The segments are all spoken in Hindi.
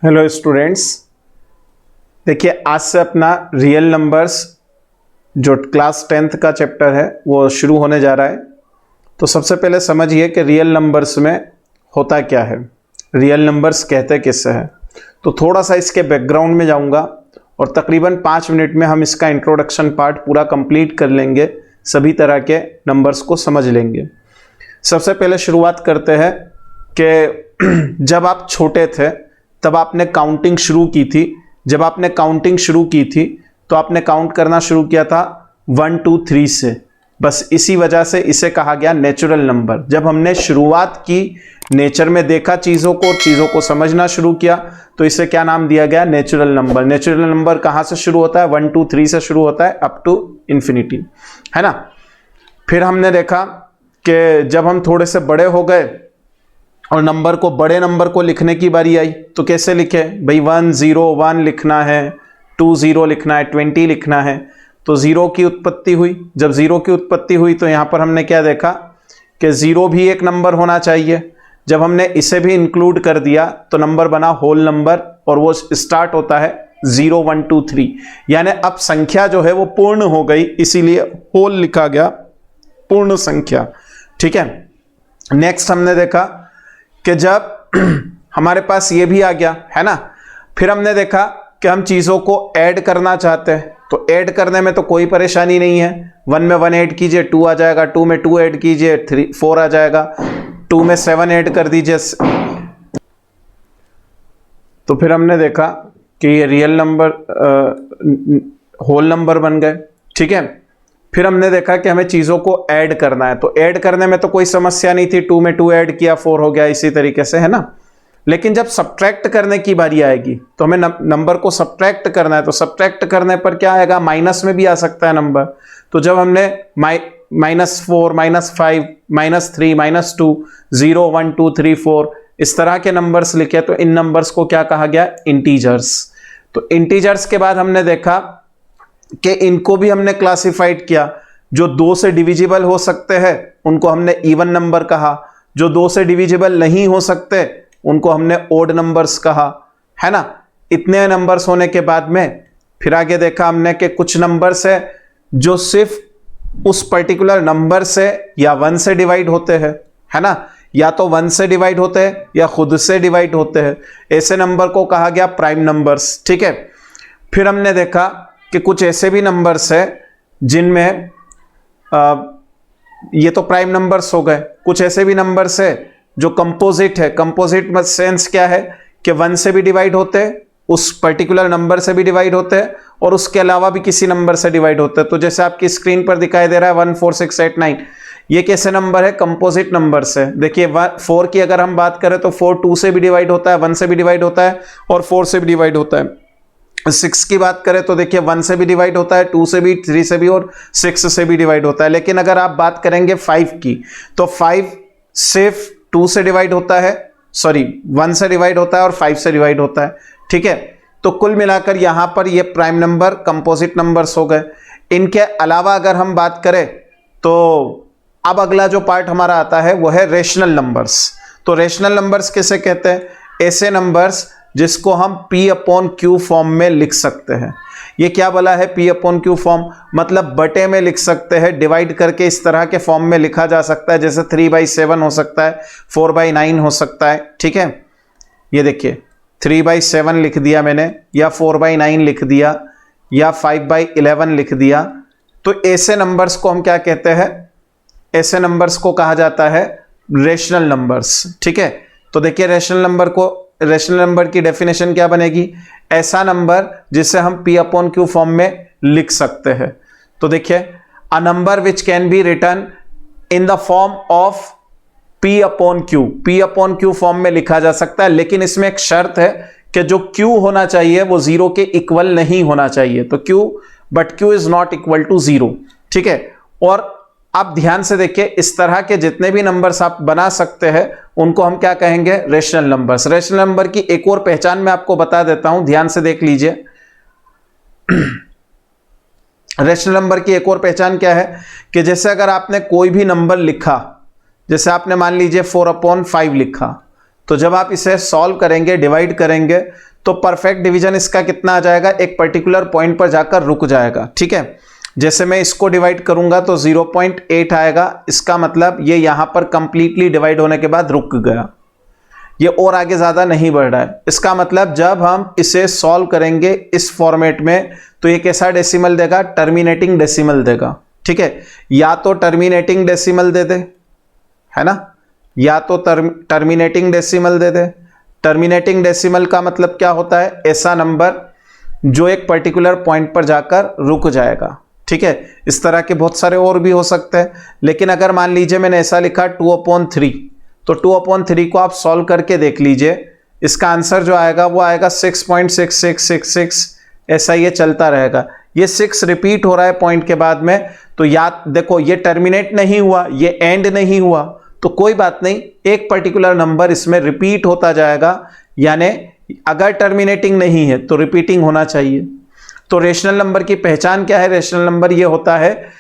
हेलो स्टूडेंट्स, देखिए आज से अपना रियल नंबर्स जो क्लास 10th का चैप्टर है वो शुरू होने जा रहा है। तो सबसे पहले समझिए कि रियल नंबर्स में होता क्या है, रियल नंबर्स कहते किससे हैं। तो थोड़ा सा इसके बैकग्राउंड में जाऊंगा और तकरीबन 5 मिनट में हम इसका इंट्रोडक्शन पार्ट पूरा कंप्लीट कर लेंगे, सभी तरह के नंबर्स को समझ लेंगे। सबसे पहले शुरुआत करते हैं कि जब आप छोटे थे तब आपने काउंटिंग शुरू की थी। जब आपने काउंटिंग शुरू की थी तो आपने काउंट करना शुरू किया था 1 2 3 से, बस इसी वजह से इसे कहा गया नेचुरल नंबर। जब हमने शुरुआत की, नेचर में देखा चीज़ों को और चीज़ों को समझना शुरू किया तो इसे क्या नाम दिया गया, नेचुरल नंबर। नेचुरल नंबर कहाँ से शुरू होता है, 1 2 3 से शुरू होता है अप टू इन्फिनिटी, है ना। फिर हमने देखा कि जब हम थोड़े से बड़े हो गए और नंबर को, बड़े नंबर को लिखने की बारी आई तो कैसे लिखे भाई, 1 0 1 लिखना है, 2 0 लिखना है, 20 लिखना है। तो जीरो की उत्पत्ति हुई। जब जीरो की उत्पत्ति हुई तो यहाँ पर हमने क्या देखा कि जीरो भी एक नंबर होना चाहिए। जब हमने इसे भी इंक्लूड कर दिया तो नंबर बना होल नंबर और वो स्टार्ट होता है 0 1 2 3, यानी अब संख्या जो है वो पूर्ण हो गई, इसीलिए होल लिखा गया, पूर्ण संख्या। ठीक है। नेक्स्ट हमने देखा कि जब हमारे पास ये भी आ गया, है ना, फिर हमने देखा कि हम चीज़ों को ऐड करना चाहते हैं। तो ऐड करने में तो कोई परेशानी नहीं है। 1 में 1 ऐड कीजिए 2 आ जाएगा, 2 में 2 ऐड कीजिए 4 आ जाएगा, 2 में 7 ऐड कर दीजिए। तो फिर हमने देखा कि ये रियल नंबर होल नंबर बन गए। ठीक है। फिर हमने देखा कि हमें चीज़ों को ऐड करना है, तो ऐड करने में तो कोई समस्या नहीं थी, 2 में 2 ऐड किया 4 हो गया, इसी तरीके से, है ना। लेकिन जब सब्ट्रैक्ट करने की बारी आएगी तो हमें नंबर को सब्ट्रैक्ट करना है। तो सब्ट्रैक्ट करने पर क्या आएगा, माइनस में भी आ सकता है नंबर। तो जब हमने -4 -5 -3 -2 0 1 2 3 4 इस तरह के नंबर्स लिखे तो इन नंबर्स को क्या कहा गया, इंटीजर्स। तो इंटीजर्स के बाद हमने देखा कि इनको भी हमने क्लासिफाइड किया। जो 2 से डिविजिबल हो सकते हैं उनको हमने इवन नंबर कहा, जो 2 से डिविजिबल नहीं हो सकते उनको हमने ओड नंबर्स कहा, है ना। इतने नंबर्स होने के बाद में फिर आगे देखा हमने कि कुछ नंबर्स है जो सिर्फ उस पर्टिकुलर नंबर से या 1 से डिवाइड होते हैं, है ना, या तो 1 से डिवाइड होते हैं या खुद से डिवाइड होते हैं। ऐसे नंबर को कहा गया प्राइम नंबर्स। ठीक है। फिर हमने देखा कि कुछ ऐसे भी नंबर्स है जिनमें ये तो प्राइम नंबर्स हो गए, कुछ ऐसे भी नंबर्स है जो कंपोजिट है। कंपोजिट में सेंस क्या है कि 1 से भी डिवाइड होते हैं, उस पर्टिकुलर नंबर से भी डिवाइड होते हैं और उसके अलावा भी किसी नंबर से डिवाइड होते हैं। तो जैसे आपकी स्क्रीन पर दिखाई दे रहा है 1 4 6 8 9, ये कैसे नंबर है, कंपोजिट नंबर से। देखिए 4 की अगर हम बात करें तो 4 2 से भी डिवाइड होता है, 1 से भी डिवाइड होता है और 4 से भी डिवाइड होता है। 6 की बात करें तो देखिए 1 से भी डिवाइड होता है, 2 से भी, 3 से भी और 6 से भी डिवाइड होता है। लेकिन अगर आप बात करेंगे 5 की तो 5 सिर्फ 2 से डिवाइड होता है, 1 से डिवाइड होता है और 5 से डिवाइड होता है। ठीक है। तो कुल मिलाकर यहां पर ये प्राइम नंबर कंपोजिट नंबर्स हो गए। इनके अलावा अगर हम बात करें तो अब अगला जो पार्ट हमारा आता है वो है रेशनल नंबर्स। तो रेशनल नंबर्स किसे कहते हैं, ऐसे नंबर्स जिसको हम P/Q फॉर्म में लिख सकते हैं। ये क्या बोला है, P/Q फॉर्म मतलब बटे में लिख सकते हैं, डिवाइड करके इस तरह के फॉर्म में लिखा जा सकता है। जैसे 3/7 हो सकता है, 4/9 हो सकता है। ठीक है। ये देखिए 3/7 लिख दिया मैंने, या 4/9 लिख दिया, या 5/11 लिख दिया। तो ऐसे नंबर्स को हम क्या कहते हैं, ऐसे नंबर्स को कहा जाता है रेशनल नंबर्स। ठीक है। तो देखिए रेशनल नंबर की डेफिनेशन क्या बनेगी, ऐसा नंबर जिसे हम P/Q फॉर्म में लिख सकते हैं। तो देखिए a number which can be written in the form of P/Q, P/Q form में लिखा जा सकता है, लेकिन इसमें एक शर्त है कि जो Q होना चाहिए वो 0 के इक्वल नहीं होना चाहिए। तो Q is not equal to 0। ठीक है। और आप ध्यान से देखिए, इस तरह के जितने भी नंबर्स आप बना सकते हैं उनको हम क्या कहेंगे, रेशनल नंबर्स। रेशनल नंबर की एक और पहचान मैं आपको बता देता हूं, ध्यान से देख लीजिए। रेशनल नंबर की एक और पहचान क्या है कि जैसे अगर आपने कोई भी नंबर लिखा, जैसे आपने मान लीजिए 4/5 लिखा, तो जब आप इसे सॉल्व करेंगे, डिवाइड करेंगे, तो परफेक्ट डिवीजन इसका कितना आ जाएगा, एक पर्टिकुलर पॉइंट पर जाकर रुक जाएगा। ठीक है, जैसे मैं इसको डिवाइड करूंगा तो 0.8 आएगा, इसका मतलब ये यहां पर कंप्लीटली डिवाइड होने के बाद रुक गया, ये और आगे ज्यादा नहीं बढ़ रहा है। इसका मतलब जब हम इसे सॉल्व करेंगे इस फॉर्मेट में तो ये कैसा डेसिमल देगा, टर्मिनेटिंग डेसिमल देगा। ठीक है, या तो टर्मिनेटिंग डेसिमल दे दे, है ना, या तो टर्मिनेटिंग डेसिमल दे दे। टर्मिनेटिंग डेसिमल का मतलब क्या होता है, ऐसा नंबर जो एक पर्टिकुलर पॉइंट पर जाकर रुक जाएगा। ठीक है, इस तरह के बहुत सारे और भी हो सकते हैं, लेकिन अगर मान लीजिए मैंने ऐसा लिखा 2/3, तो 2/3 को आप सॉल्व करके देख लीजिए, इसका आंसर जो आएगा वो आएगा 6.6666, ऐसा ये चलता रहेगा। ये 6 रिपीट हो रहा है पॉइंट के बाद में, तो याद देखो ये टर्मिनेट नहीं हुआ, ये एंड नहीं हुआ, तो कोई बात नहीं, एक पर्टिकुलर नंबर इसमें रिपीट होता जाएगा, यानी अगर टर्मिनेटिंग नहीं है तो रिपीटिंग होना चाहिए। तो रेशनल नंबर की पहचान क्या है, रेशनल नंबर ये होता है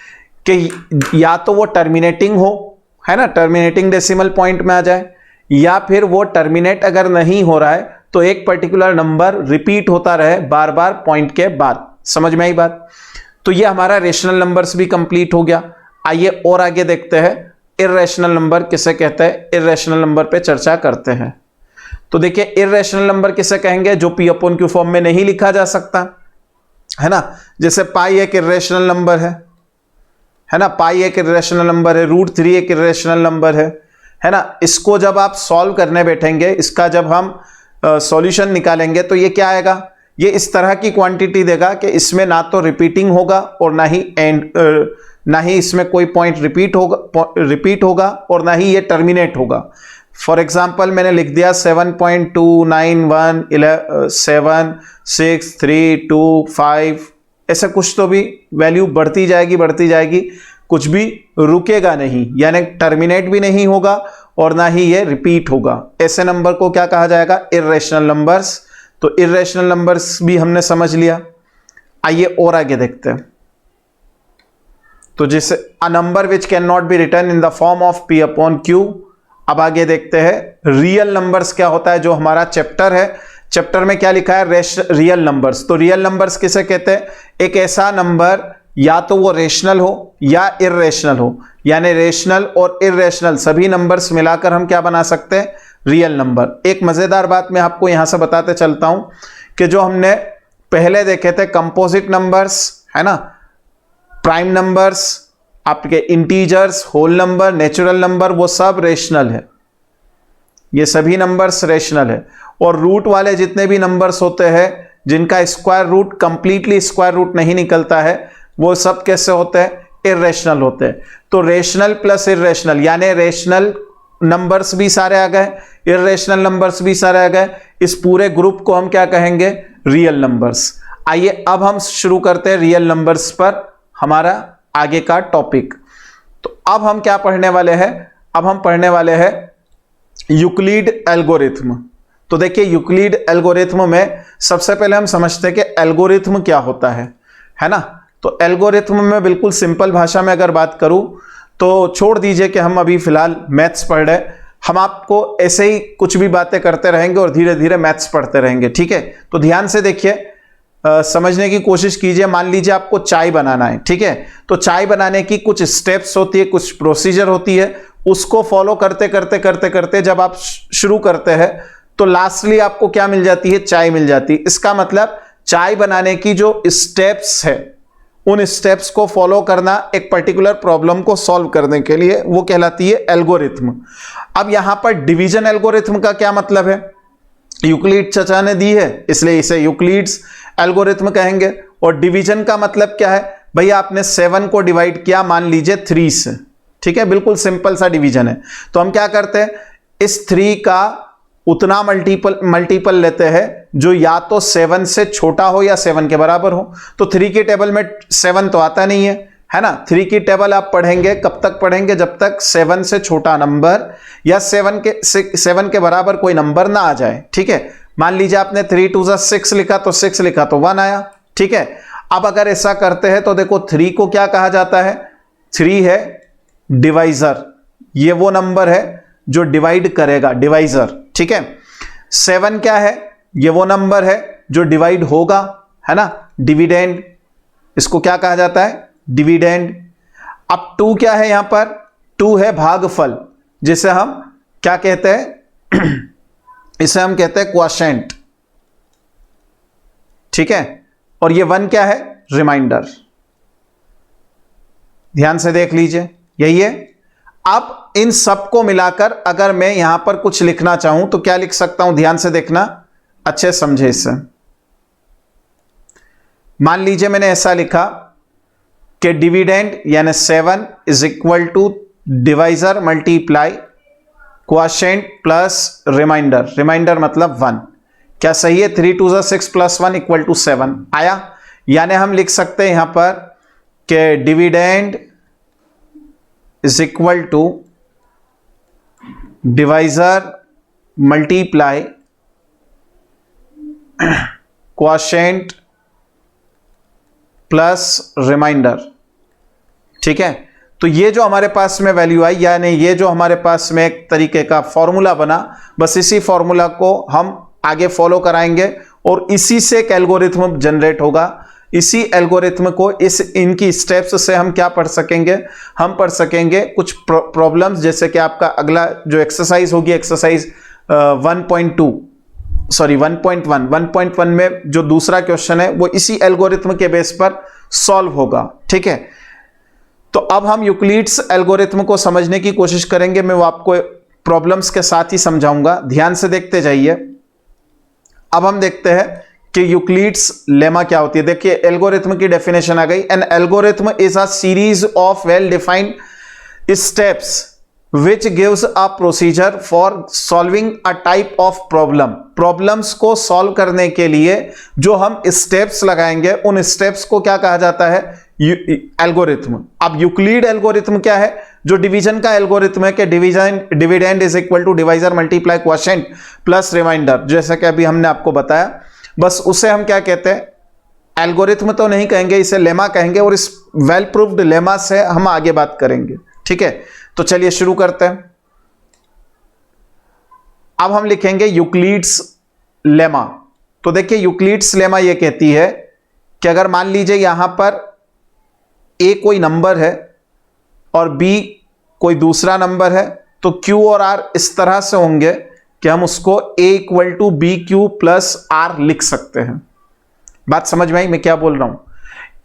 कि या तो वो टर्मिनेटिंग हो, है ना, टर्मिनेटिंग डेसिमल पॉइंट में आ जाए, या फिर वो टर्मिनेट अगर नहीं हो रहा है तो एक पर्टिकुलर नंबर रिपीट होता रहे बार बार पॉइंट के बाद। समझ में आई बात? तो ये हमारा रेशनल नंबर्स भी कंप्लीट हो गया। आइए और आगे देखते हैं, इर्रेशनल नंबर किसे कहते हैं, इर्रेशनल नंबर पे चर्चा करते हैं। तो देखिए इर्रेशनल नंबर किसे कहेंगे, जो P/Q फॉर्म में नहीं लिखा जा सकता, है ना, जैसे पाई एक इर्रेशनल नंबर है ना, पाई एक इर्रेशनल नंबर है, √3 एक इर्रेशनल नंबर है ना। इसको जब आप सॉल्व करने बैठेंगे, इसका जब हम सॉल्यूशन निकालेंगे तो ये क्या आएगा, ये इस तरह की क्वांटिटी देगा कि इसमें ना तो रिपीटिंग होगा और ना ही ना ही इसमें कोई पॉइंट रिपीट होगा और ना ही ये टर्मिनेट होगा। फॉर एग्जाम्पल मैंने लिख दिया 7.291176325, ऐसे कुछ तो भी वैल्यू बढ़ती जाएगी, कुछ भी रुकेगा नहीं, यानी टर्मिनेट भी नहीं होगा और ना ही ये रिपीट होगा। ऐसे नंबर को क्या कहा जाएगा, इर्रेशनल नंबर्स। तो इर्रेशनल नंबर्स भी हमने समझ लिया। आइए और आगे देखते हैं। तो जैसे a number which can not be written in the form of P/Q। अब आगे देखते हैं रियल नंबर्स क्या होता है, जो हमारा चैप्टर है। चैप्टर में क्या लिखा है, रियल नंबर्स। तो रियल नंबर्स किसे कहते हैं, एक ऐसा नंबर या तो वो रेशनल हो या इर्रेशनल हो, यानी रेशनल और इर्रेशनल सभी नंबर्स मिलाकर हम क्या बना सकते हैं, रियल नंबर। एक मजेदार बात मैं आपको यहां से बताते चलता हूं कि जो हमने पहले देखे थे कंपोजिट नंबर्स, है ना, प्राइम नंबर्स, आपके integers, whole number, natural number, वो सब रेशनल है, ये सभी नंबर्स रेशनल है। और रूट वाले जितने भी नंबर्स होते हैं जिनका square root completely square root नहीं निकलता है, वो सब कैसे होते हैं, इर्रेशनल होते हैं। तो रेशनल प्लस इर्रेशनल, यानी रेशनल नंबर्स भी सारे आ गए, इर्रेशनल नंबर्स भी सारे आ गए, इस पूरे ग्रुप को हम क्या कहेंगे, रियल नंबर्स। आइए अब हम शुरू करते हैं रियल नंबर्स पर हमारा आगे का टॉपिक। तो अब हम क्या पढ़ने वाले हैं, अब हम पढ़ने वाले हैं यूक्लिड एल्गोरिथम। तो देखिए यूक्लिड एल्गोरिथम में सबसे पहले हम समझते हैं कि एल्गोरिथम क्या होता है ना। तो एल्गोरिथम में बिल्कुल सिंपल भाषा में अगर बात करूं तो छोड़ दीजिए कि हम अभी फिलहाल मैथ्स पढ़ रहे हैं, हम आपको ऐसे ही कुछ भी बातें करते रहेंगे और धीरे धीरे मैथ्स पढ़ते रहेंगे। ठीक है, तो ध्यान से देखिए, समझने की कोशिश कीजिए। मान लीजिए आपको चाय बनाना है, ठीक है, तो चाय बनाने की कुछ स्टेप्स होती है, कुछ प्रोसीजर होती है, उसको फॉलो करते करते करते करते जब आप शुरू करते हैं तो लास्टली आपको क्या मिल जाती है, चाय मिल जाती है। इसका मतलब चाय बनाने की जो स्टेप्स है, उन स्टेप्स को फॉलो करना एक पर्टिकुलर प्रॉब्लम को सॉल्व करने के लिए, वो कहलाती है एल्गोरिथम। अब यहां पर डिवीजन एल्गोरिथम का क्या मतलब है, यूक्लिड चचा ने दी है इसलिए इसे यूक्लिड्स एल्गोरिथम कहेंगे। और डिवीजन का मतलब क्या है, भैया आपने 7 को डिवाइड किया मान लीजिए 3 से, ठीक है, बिल्कुल सिंपल सा डिवीजन है। तो हम क्या करते हैं, इस 3 का उतना मल्टीपल लेते हैं जो या तो 7 से छोटा हो या 7 के बराबर हो। तो 3 की टेबल में 7 तो आता नहीं है ना। 3 की टेबल आप पढ़ेंगे कब तक पढ़ेंगे, जब तक 7 से छोटा नंबर या 7 के बराबर कोई नंबर ना आ जाए। ठीक है, मान लीजिए आपने 3 2 6 लिखा तो 6 लिखा तो 1 आया। ठीक है, अब अगर ऐसा करते हैं तो देखो 3 को क्या कहा जाता है, 3 है डिवाइजर, ये वो नंबर है जो डिवाइड करेगा, डिवाइजर। ठीक है। 7 क्या है, ये वो नंबर है जो डिवाइड होगा, है ना, डिविडेंड, इसको क्या कहा जाता है, डिविडेंड। अब 2 क्या है, यहां पर 2 है भागफल, जिसे हम क्या कहते हैं इसे हम कहते हैं क्वोशिएंट, ठीक है। और ये 1 क्या है, रिमाइंडर। ध्यान से देख लीजिए, यही है। अब इन सबको मिलाकर अगर मैं यहां पर कुछ लिखना चाहूं तो क्या लिख सकता हूं, ध्यान से देखना, अच्छे समझे इससे। मान लीजिए मैंने ऐसा लिखा कि डिविडेंड यानी 7 is equal to divisor multiply quotient plus remainder, remainder मतलब 1। क्या सही है, 3 2 6 प्लस 1 इक्वल टू 7 आया। यानी हम लिख सकते हैं यहां पर कि dividend is equal to divisor multiply quotient plus remainder, ठीक है। तो ये जो हमारे पास में वैल्यू आई, यानी ये जो हमारे पास में एक तरीके का फॉर्मूला बना, बस इसी फॉर्मूला को हम आगे फॉलो कराएंगे और इसी से एक एल्गोरिथम जनरेट होगा। इसी एल्गोरिथम को इनकी स्टेप्स से हम क्या पढ़ सकेंगे, हम पढ़ सकेंगे कुछ प्रॉब्लम्स, जैसे कि आपका अगला जो एक्सरसाइज होगी, एक्सरसाइज 1.1 में जो दूसरा क्वेश्चन है वो इसी एल्गोरिथम के बेस पर सॉल्व होगा, ठीक है। तो अब हम यूक्लिड्स एल्गोरिथम को समझने की कोशिश करेंगे, मैं वो आपको प्रॉब्लम्स के साथ ही समझाऊंगा, ध्यान से देखते जाइए। अब हम देखते हैं कि यूक्लिड्स लेमा क्या होती है। देखिए एल्गोरिथम की डेफिनेशन आ गई, an algorithm is a series of well defined steps which gives a procedure for solving a type of problem। Problems को सॉल्व करने के लिए जो हम स्टेप्स लगाएंगे, उन स्टेप्स को क्या कहा जाता है, एल्गोरिथम। अब यूक्लिड एल्गोरिथम क्या है, जो डिवीजन का एल्गोरिथम है कि dividend is equal to divisor multiply quotient plus remainder, जैसा कि अभी हमने आपको बताया, बस उसे हम क्या कहते हैं, एल्गोरिथम तो नहीं कहेंगे, इसे लेमा कहेंगे, और इस वेल प्रूव्ड लेमा से हम आगे बात करेंगे, ठीक है। तो चलिए शुरू करते हैं। अब हम लिखेंगे यूक्लिड्स लेमा। तो देखिए यूक्लिड्स लेमा यह कहती है कि अगर मान लीजिए यहां पर ए कोई नंबर है और बी कोई दूसरा नंबर है, तो क्यू और आर इस तरह से होंगे कि हम उसको A equal to B Q plus R लिख सकते हैं। बात समझ में आई मैं क्या बोल रहा हूं।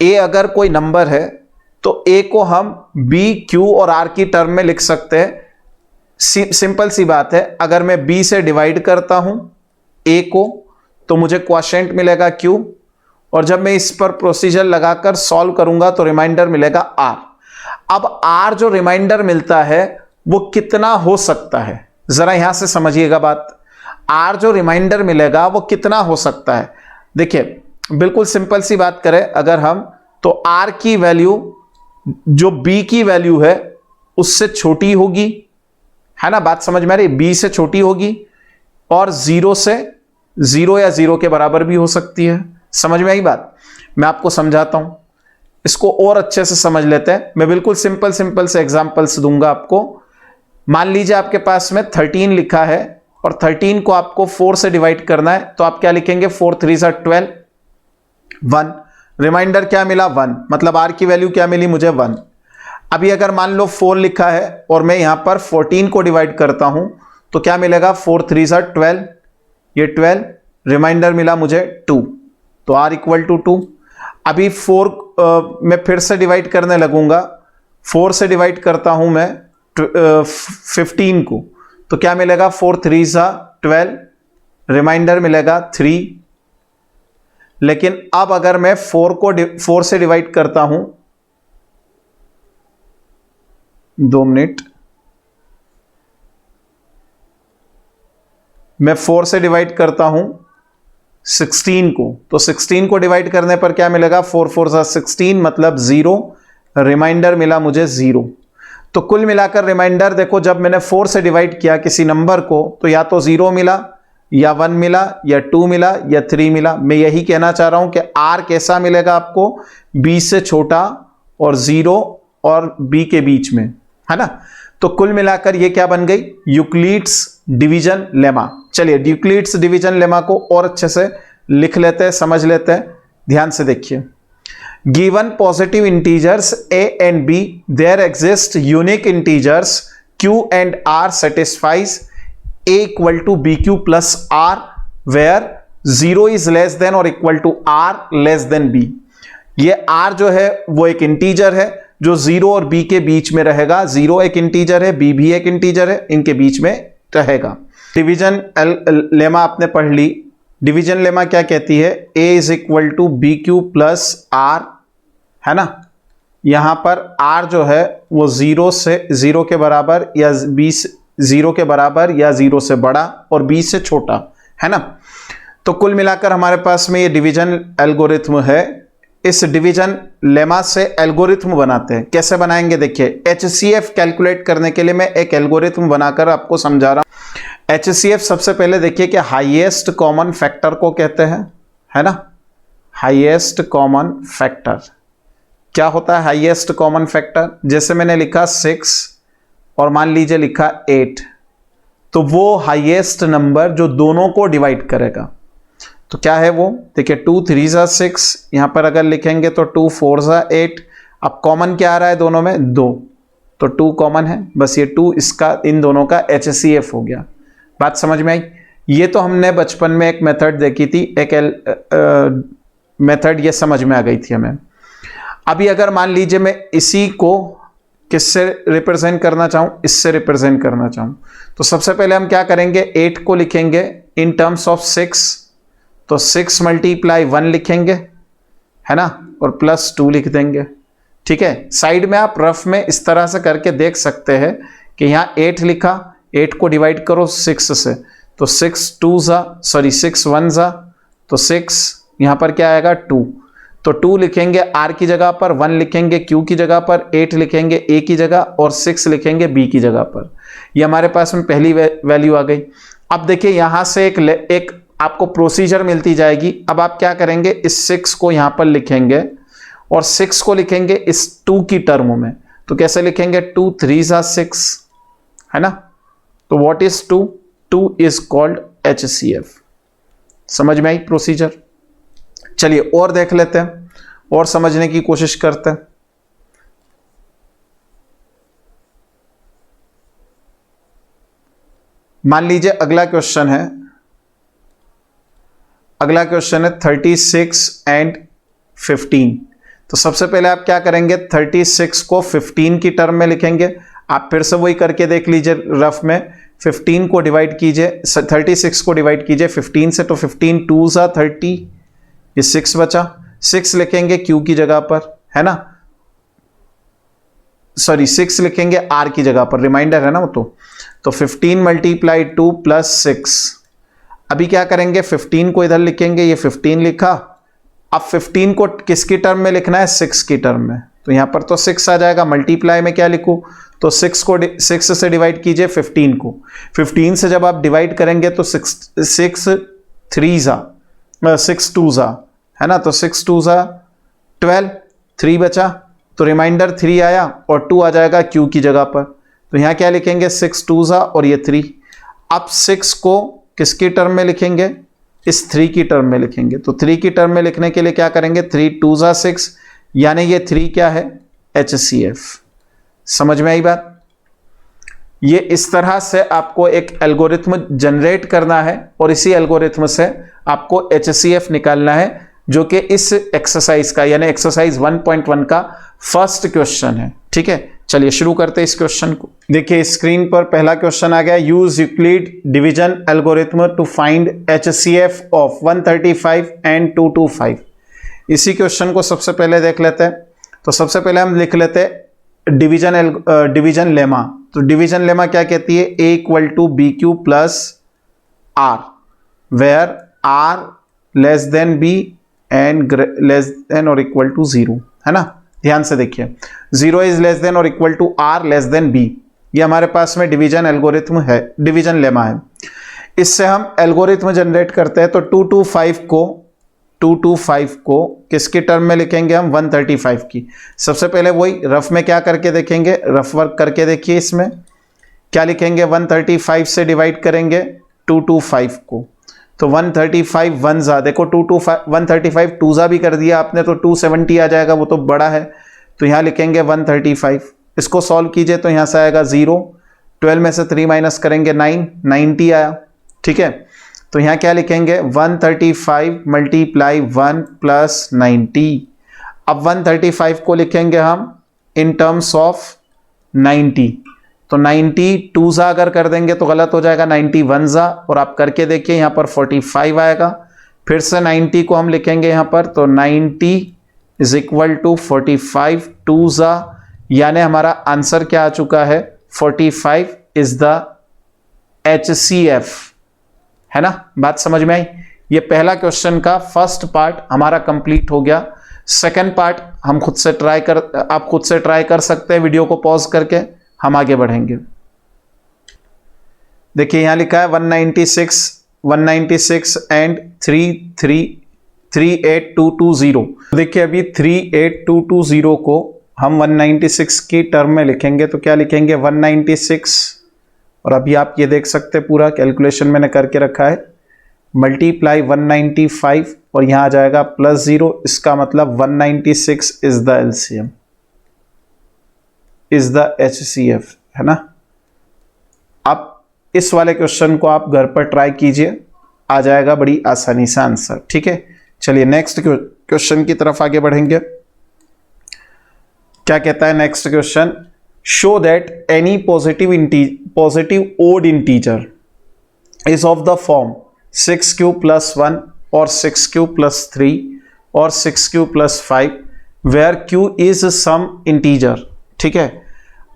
ए अगर कोई नंबर है तो ए को हम बी क्यू और आर की टर्म में लिख सकते हैं। सिंपल सी बात है, अगर मैं बी से डिवाइड करता हूं ए को तो मुझे क्वोशिएंट मिलेगा क्यू, और जब मैं इस पर प्रोसीजर लगाकर सॉल्व करूंगा तो रिमाइंडर मिलेगा आर। अब आर जो रिमाइंडर मिलता है वो कितना हो सकता है, जरा यहां से समझिएगा बात। आर जो रिमाइंडर मिलेगा वो कितना हो सकता है। देखिए बिल्कुल सिंपल सी बात करें अगर हम, तो आर की वैल्यू जो बी की वैल्यू है उससे छोटी होगी, है ना, बात समझ में आ रही, बी से छोटी होगी, और 0 से 0 या 0 के बराबर भी हो सकती है। समझ में आई बात, मैं आपको समझाता हूं, इसको और अच्छे से समझ लेते हैं। मैं बिल्कुल सिंपल से एग्जांपल्स दूंगा आपको। मान लीजिए आपके पास में 13 लिखा है और 13 को आपको 4 से डिवाइड करना है, तो आप क्या लिखेंगे, 4 3 12 1। रिमाइंडर क्या मिला, 1, मतलब आर की वैल्यू क्या मिली मुझे, 1। अभी अगर मान लो 4 लिखा है और मैं यहां पर 14 को डिवाइड करता हूं तो क्या मिलेगा, 4 3 12, ये 12, रिमाइंडर मिला मुझे 2, तो आर इक्वल टू 2। अभी 4 मैं फिर से डिवाइड करने लगूंगा, 4 से डिवाइड करता हूं मैं 15 को, तो क्या मिलेगा, 4 3 12, रिमाइंडर मिलेगा 3। लेकिन अब अगर मैं 4 से डिवाइड करता हूं, 2 मिनट, मैं 4 से डिवाइड करता हूं 16 को, तो 16 को डिवाइड करने पर क्या मिलेगा, 4 4 16, मतलब 0, रिमाइंडर मिला मुझे 0। तो कुल मिलाकर रिमाइंडर देखो, जब मैंने 4 से डिवाइड किया किसी नंबर को तो या तो 0 मिला या 1 मिला या 2 मिला या 3 मिला। मैं यही कहना चाह रहा हूं कि आर कैसा मिलेगा आपको, बी से छोटा और 0 और बी के बीच में, है ना। तो कुल मिलाकर ये क्या बन गई, यूक्लिड्स डिवीजन लेमा। चलिए यूक्लिड्स डिवीजन लेमा को और अच्छे से लिख लेते हैं, समझ लेते हैं। ध्यान से देखिए, given positive integers a and b, there exist unique integers q and r satisfies a equal to bq plus r where 0 is less than or equal to r less than b। ये r जो है वो एक इंटीजर है जो 0 और b के बीच में रहेगा। 0 एक इंटीजर है, b भी एक इंटीजर है, इनके बीच में रहेगा। डिवीजन लेमा आपने पढ़ ली। डिवीजन लेमा क्या कहती है? a is equal to B Q plus r, है ना। यहां पर r जो है वो 0 के बराबर या 0 के बराबर या 0 से बड़ा और b से छोटा, है ना। तो कुल मिलाकर हमारे पास में ये डिवीजन एल्गोरिथ्म है। इस डिवीजन लेमा से एल्गोरिथ्म बनाते हैं। कैसे बनाएंगे देखिए, HCF कैलकुलेट करने के लिए मैं एक एल्गोरिथ्म बनाकर आपको समझा रहा हूं। HCF सबसे पहले देखिए कि हाईएस्ट कॉमन फैक्टर को कहते हैं, है ना। हाईएस्ट कॉमन फैक्टर क्या होता है? हाईएस्ट कॉमन फैक्टर जैसे मैंने लिखा 6 और मान लीजिए लिखा 8, तो वो हाईएस्ट नंबर जो दोनों को डिवाइड करेगा। तो क्या है वो? देखिए 2 3 जा 6, यहां पर अगर लिखेंगे तो 2 4 जा 8। अब कॉमन क्या आ रहा है दोनों में? 2, तो 2 कॉमन है, बस ये 2 इसका इन दोनों का HCF हो गया। बात समझ में आई? ये तो हमने बचपन में एक मेथड देखी थी, एक मेथड ये समझ में आ गई थी हमें। अभी अगर मान लीजिए मैं इसी को किससे रिप्रेजेंट करना चाहूं, इससे रिप्रेजेंट करना चाहूं, तो सबसे पहले हम क्या करेंगे? 8 को लिखेंगे इन टर्म्स ऑफ 6, तो 6 मल्टीप्लाई 1 लिखेंगे, है ना, और प्लस 2 लिख देंगे। ठीक है, साइड में आप रफ में इस तरह से करके देख सकते हैं कि यहां 8 लिखा, 8 को डिवाइड करो 6 से, तो 6 1 जा, तो 6, यहां पर क्या आएगा? 2, तो 2 लिखेंगे R की जगह पर, 1 लिखेंगे Q की जगह पर, 8 लिखेंगे A की जगह और 6 लिखेंगे B की जगह पर। ये हमारे पास में पहली वैल्यू आ गई। अब देखिए यहां से एक आपको प्रोसीजर मिलती जाएगी। अब आप क्या करेंगे? इस 6 को यहां पर लिखेंगे और 6 को लिखेंगे इस 2 की टर्म में। तो कैसे लिखेंगे? 2 3 जा 6, है ना। तो what is 2? 2 is called HCF। समझ में आई प्रोसीजर? चलिए और देख लेते हैं और समझने की कोशिश करते हैं। मान लीजिए अगला क्वेश्चन है 36 एंड 15। तो सबसे पहले आप क्या करेंगे? 36 को 15 की टर्म में लिखेंगे। आप फिर से वही करके देख लीजिए रफ में। 15 को डिवाइड कीजिए, 36 को डिवाइड कीजिए 15 से, तो 15 2 जा 30, ये 6 बचा। 6 लिखेंगे Q की जगह पर, है ना, सॉरी 6 लिखेंगे R की जगह पर, रिमाइंडर है ना वो। तो 15 मल्टीप्लाई 2 प्लस 6। अभी क्या करेंगे? 15 को इधर लिखेंगे, ये 15 लिखा। अब 15 को किसकी टर्म में लिखना है? 6 की टर्म में। तो यहां पर तो 6 आ जाएगा। मल्टीप्लाई में क्या लिखूं? तो 6 से डिवाइड कीजिए 15 को। 15 से जब आप डिवाइड करेंगे तो 6 3 जा 6 2 जा, है ना, तो 6 2 जा 12, 3 बचा, तो रिमाइंडर 3 आया और 2 आ जाएगा Q की जगह पर। तो यहां क्या लिखेंगे? 6 2 जा और ये 3। अब 6 को किसकी टर्म में लिखेंगे? इस 3 की टर्म में लिखेंगे। तो 3 की टर्म में लिखने के लिए क्या करेंगे? 3 2 जा 6, यानी ये 3 क्या है? HCF। समझ में आई बात? ये इस तरह से आपको एक एल्गोरिथ्म जनरेट करना है और इसी एल्गोरिथ्म से आपको HCF निकालना है, जो कि इस एक्सरसाइज का यानी एक्सरसाइज 1.1 का फर्स्ट क्वेश्चन है। ठीक है, चलिए शुरू करते हैं इस क्वेश्चन को। देखिए स्क्रीन पर पहला क्वेश्चन आ गया, use Euclid division algorithm to find HCF of 135 and 225। इसी क्वेश्चन को सबसे पहले देख लेते हैं। तो सबसे पहले हम लिख लेते हैं डिवीजन लेमा। तो डिवीजन लेमा क्या कहती है? A equal to B Q plus R, where R less than B and less than और इक्वल टू 0, है ना। ध्यान से देखिए, 0 इज लेस देन और equal to R less than B। ये हमारे पास में डिवीजन एल्गोरिथ्म है, डिवीजन लेमा है। इससे हम एल्गोरिथ्म जनरेट करते हैं। तो 225 को किसके टर्म में लिखेंगे हम? 135 की। सबसे पहले वही रफ में क्या करके देखेंगे? रफ वर्क करके देखिए। इसमें क्या लिखेंगे, 135 से डिवाइड करेंगे 225 को, तो 135 वन जा, देखो 135 टू जा भी कर दिया आपने तो 270 आ जाएगा, वो तो बड़ा है, तो यहाँ लिखेंगे 135। इसको सॉल्व कीजिए तो यहाँ से आएगा 0, 12 में से 3 माइनस करेंगे 9, 90 आया। ठीक है, तो यहाँ क्या लिखेंगे, 135 मल्टीप्लाई 1 प्लस 90। अब 135 को लिखेंगे हम इन टर्म्स ऑफ 90, तो 90 टू जा अगर कर देंगे तो गलत हो जाएगा, 91 जा, और आप करके देखिए यहाँ पर 45 आएगा। फिर से 90 को हम लिखेंगे यहाँ पर, तो 90 इज इक्वल टू 45 टू जा, यानी हमारा आंसर क्या आ चुका है, 45 इज द HCF, है ना। बात समझ में आई। ये पहला क्वेश्चन का फर्स्ट पार्ट हमारा कंप्लीट हो गया। सेकंड पार्ट हम खुद से आप खुद से ट्राई कर सकते हैं, वीडियो को पॉज करके हम आगे बढ़ेंगे। देखिए यहां लिखा है 196 एंड 38220। देखिए अभी 38220 को हम 196 की टर्म में लिखेंगे तो क्या लिखेंगे, 196, और अभी आप ये देख सकते हैं पूरा कैलकुलेशन मैंने करके रखा है, मल्टीप्लाई 195 और यहां आ जाएगा +0, इसका मतलब 196 is the LCM, is the HCF, है ना। अब इस वाले क्वेश्चन को आप घर पर ट्राई कीजिए, आ जाएगा बड़ी आसानी से आंसर। ठीक है, चलिए नेक्स्ट क्वेश्चन की तरफ आगे बढ़ेंगे। क्या कहता है next question, show that any positive odd integer is of the form 6q + 1 और 6q + 3 और 6q + 5 where q is some integer. ठीक है,